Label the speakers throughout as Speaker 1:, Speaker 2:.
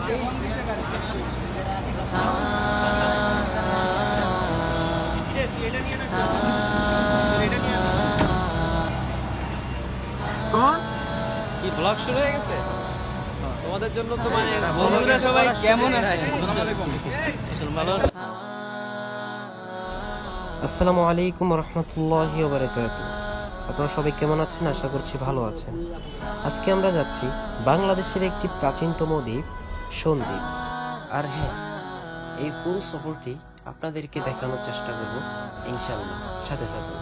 Speaker 1: কি ব্লগ শুরু হয়ে গেছে তোমাদের জন্য তো মানে বন্ধুরা সবাই কেমন আছেন?
Speaker 2: আসসালামু আলাইকুম রহমতুল্লাহি ওয়া বারাকাতুহু। আপনারা সবাই কেমন আছেন? আশা করছি ভালো আছেন। আজকে আমরা যাচ্ছি বাংলাদেশের একটি প্রাচীনতম দ্বীপ সন্দ্বীপ। আর হ্যাঁ, এই পুরো সফরটি আপনাদেরকে দেখানোর চেষ্টা করব ইনশাআল্লাহ। সাথে থাকুন।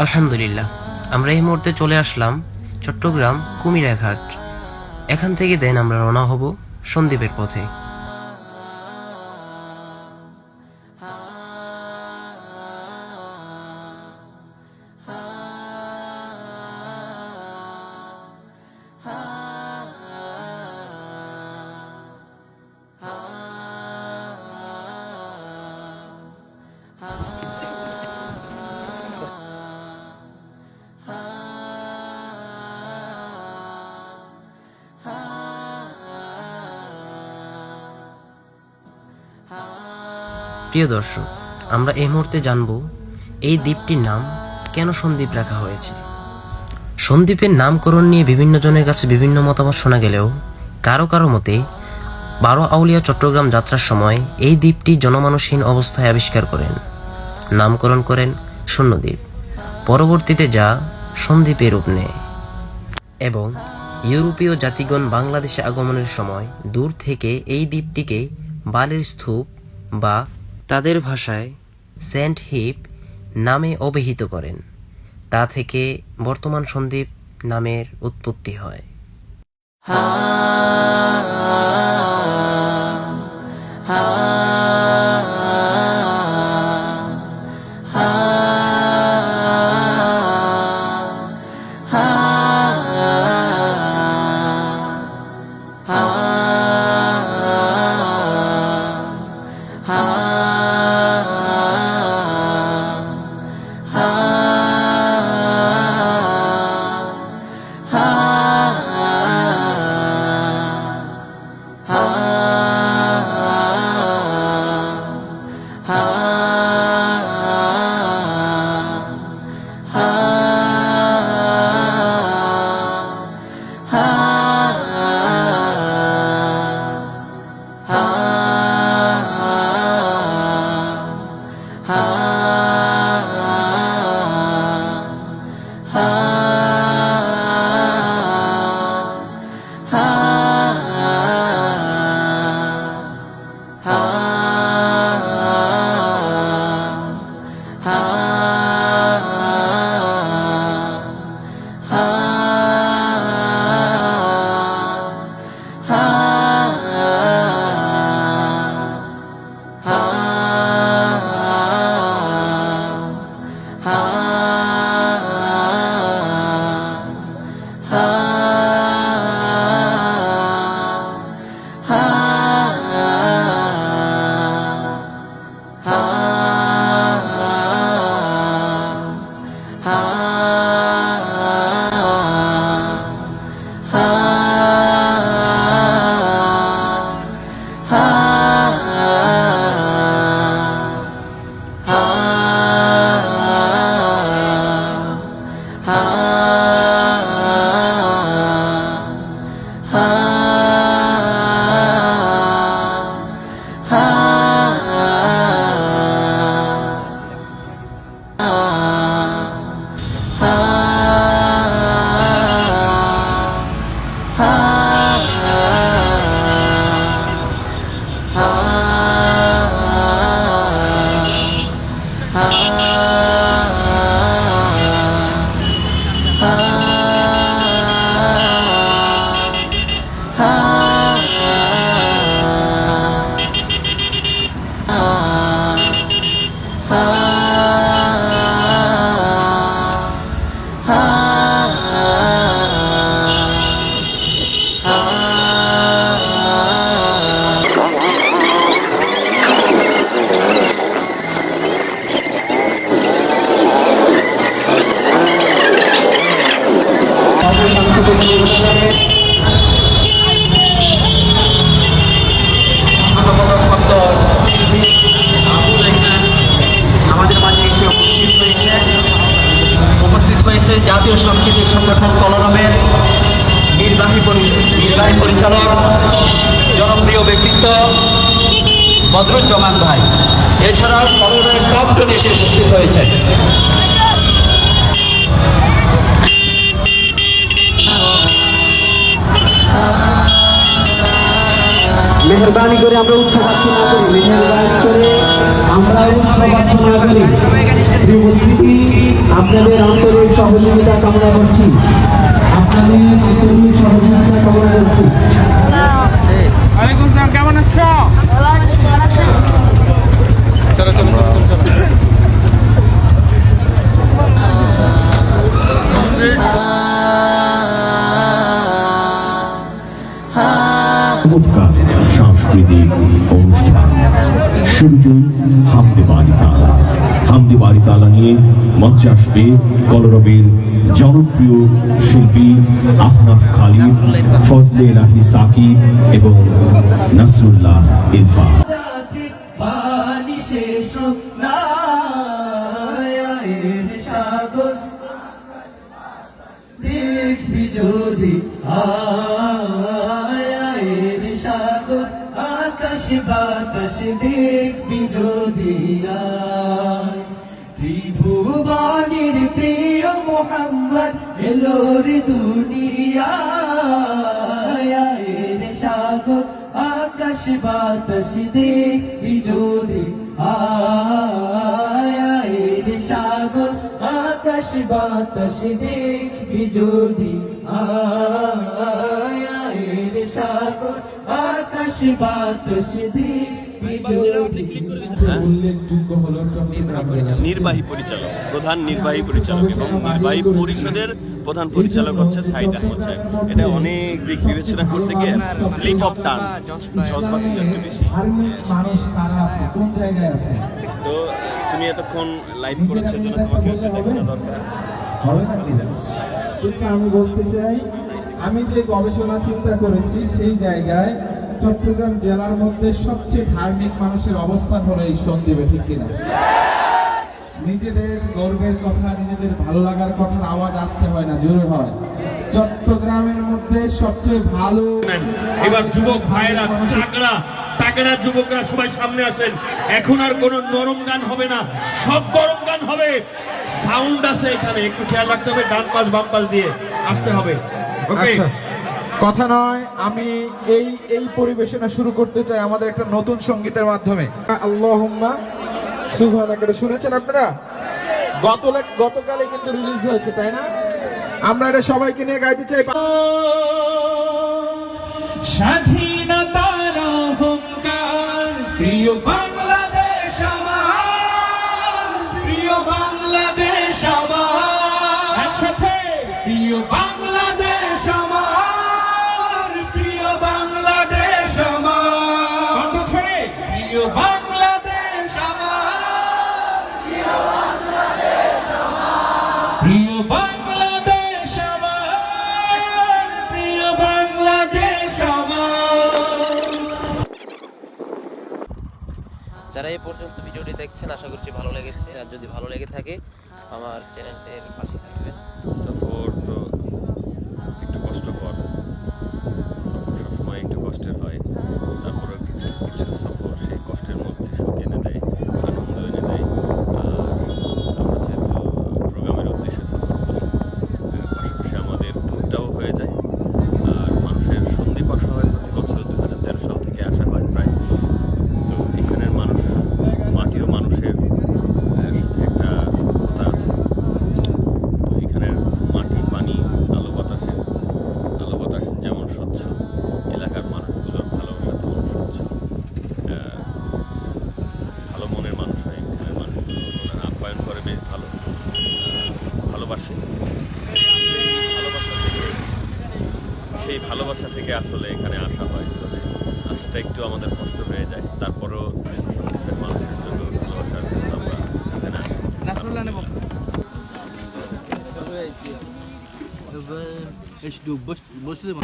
Speaker 2: আলহামদুলিল্লাহ, আমরা এই মুহূর্তে চলে আসলাম চট্টগ্রাম কুমিরাঘাট। এখান থেকে দেন আমরা রওনা হব সন্দ্বীপের পথে। প্রিয় দর্শক, আমরা এই মুহূর্তে জানব এই দ্বীপটির নাম কেন সন্দ্বীপ রাখা হয়েছে। সন্দ্বীপের নামকরণ নিয়ে বিভিন্ন জনের কাছে বিভিন্ন মতামত শোনা গেলেও কারো কারো মতে 12 আউলিয়া চট্টগ্রাম যাত্রার সময় এই দ্বীপটি জনমানসহীন অবস্থায় আবিষ্কার করেন, নামকরণ করেন শূন্যদ্বীপ। পরবর্তীতে যা সন্দ্বীপে রূপ নেয় এবং ইউরোপীয় জাতিগণ বাংলাদেশে আগমনের সময় দূর থেকে এই দ্বীপটিকে বালির স্তূপ বা তাদের ভাষায় সেন্ট হিপ নামে অভিহিত করেন। তা থেকে বর্তমান সন্দ্বীপ নামের উৎপত্তি হয়।
Speaker 3: বদরুজ্জামান ভাই, এছাড়াও কলরের টপজন এসে উপস্থিত হয়েছেন। মেহরবানি করে আমরা উৎসবাচ্য না করি, মেহরবানি করে আমরা উৎসবাচ্য না করি। প্রিয় উপস্থিতি, আপনাদের আন্তরিক সহযোগিতা কামনা করছি, আপনাদের আন্তরিক সহযোগিতা কামনা করছি।
Speaker 4: ওয়ালাইকুম সালাম, কেমন আছো?
Speaker 1: চলো চলো চলো চলো চলো।
Speaker 5: চমৎকার সাংস্কৃতিক অনুষ্ঠান শুরুতেই হামদে বাড়ি তালা নিয়ে মঞ্চে আসবে কলরবের জনপ্রিয় শিল্পী আহনাফ খালিদ, ফজলে রাহি সাকিব এবং নাসরুল্লাহ ইরফান।
Speaker 3: দেখবি যদি আয়ের সাগর আকাশ বাতাস দেখবি যদি ত্রিভুবনের প্রিয় মোহাম্মদ এলোর দুনিয়ার সাগর আকাশ বাতাস দেখবি যদি আয়ের সাগর আকাশ বাতাস দেখবি যদি আয়ের সাগর আকাশ বাতাস দেখবি যদি।
Speaker 6: উল্লেখযোগ্য হলো
Speaker 7: নির্বাহী পরিচালক, প্রধান নির্বাহী পরিচালক এবং নির্বাহী পরিষদের প্রধান পরিচালক হচ্ছে সাইদ আহমদ সাহেব। এটা অনেক দিক বিবেচনা করতে গিয়ে স্লিপ অফ টান জজবা ছিল একটু বেশি।
Speaker 6: ধার্মিক মানুষ কারা আছে, কোন জায়গায় আছে?
Speaker 7: তো তুমি এতক্ষণ লাইভ করেছো জন্য তোমাকে একটু দেখানো দরকার।
Speaker 6: হবে না কি? কিন্তু আমি বলতে চাই, আমি যে গবেষণা চিন্তা করেছি সেই জায়গায় চট্টগ্রাম জেলার মধ্যে সবচেয়ে ধার্মিক মানুষের অবস্থান হলো এই সন্দ্বীপে, ঠিক কিনা? নিজেদের গর্বের কথা, নিজেদের ভালো লাগার কথার আওয়াজ আসতে হয় না, জোরে হয়। চট্টগ্রামের মধ্যে সবচেয়ে ভালো।
Speaker 8: এবার যুবক ভাইয়েরা তাগড়া যুবকরা সবাই সামনে আসেন। এখন আর কোনো নরম গান হবে না, সব গরম গান হবে। সাউন্ড আছে এখানে, একটু খেয়াল রাখতে হবে, ডান পাশ বাম পাশ দিয়ে আসতে হবে। ওকে,
Speaker 6: আচ্ছা, কথা নয়, আমি এই পরিবেশনা শুরু করতে চাই আমাদের একটা নতুন সঙ্গীতের মাধ্যমে। আল্লাহুম্মা সুবহানাকা, শুনেছেন আপনারা? গতকালে কিন্তু রিলিজ হয়েছে, তাই না? আমরা এটা সবাইকে নিয়ে গাইতে চাই।
Speaker 8: স্বাধীনতার অহংকার প্রিয় বাংলাদেশ আমার, প্রিয় বাংলাদেশ আমার, একসাথে প্রিয় বাংলাদেশ আমার, প্রিয় বাংলাদেশ আমার, কণ্ঠ ছেড়ে প্রিয় বাংলাদেশ আমার, প্রিয় বাংলাদেশ আমার, প্রিয় বাংলাদেশ আমার, প্রিয় বাংলাদেশ আমার।
Speaker 2: যারা এই পর্যন্ত ভিডিওটি দেখছেন আশা করছি ভালো লেগেছে, আর যদি ভালো লেগে থাকে আমার চ্যানেলটির পাশে থাকবেন।
Speaker 7: সফর তো একটু কষ্টকর, সফর সবসময় একটু কষ্টের হয়। তারপরে কিছু কিছু সফর সেই কষ্টের মধ্যে সুখ এনে দেয়, আনন্দ এনে দেয়। আর আমরা যেহেতু প্রোগ্রামের উদ্দেশ্যে সফর করি, পাশাপাশি আমাদের ট্যুরটাও হয়ে যায়। আর মানুষের সন্দ্বীপ আসা হয় প্রতি বছর, 2013 সাল থেকে আসা হয় প্রায়। তো এখানের মানুষ, মাটি ও মানুষের সাথে একটা সূক্ষ্মতা আছে। তো এখানের মাটি, পানি, আলো বাতাস যেমন স্বচ্ছ, এলাকার মানুষগুলোর ভালোবাসা তেমন স্বচ্ছ। ভালো মনের মানুষ হয় এখানের মানুষ, ওনারা আপ্যায়ন করে বেশ ভালো, ভালোবাসে। সেই ভালোবাসা থেকে আসলে এখানে আসা হয়। তবে আসাটা একটু আমাদের কষ্ট হয়ে যায়, তারপরেও মানুষের জন্য ভালোবাসার জন্য আমরা এখানে আসি।
Speaker 1: নাসরুল্লাহ নেব বসতে দেব।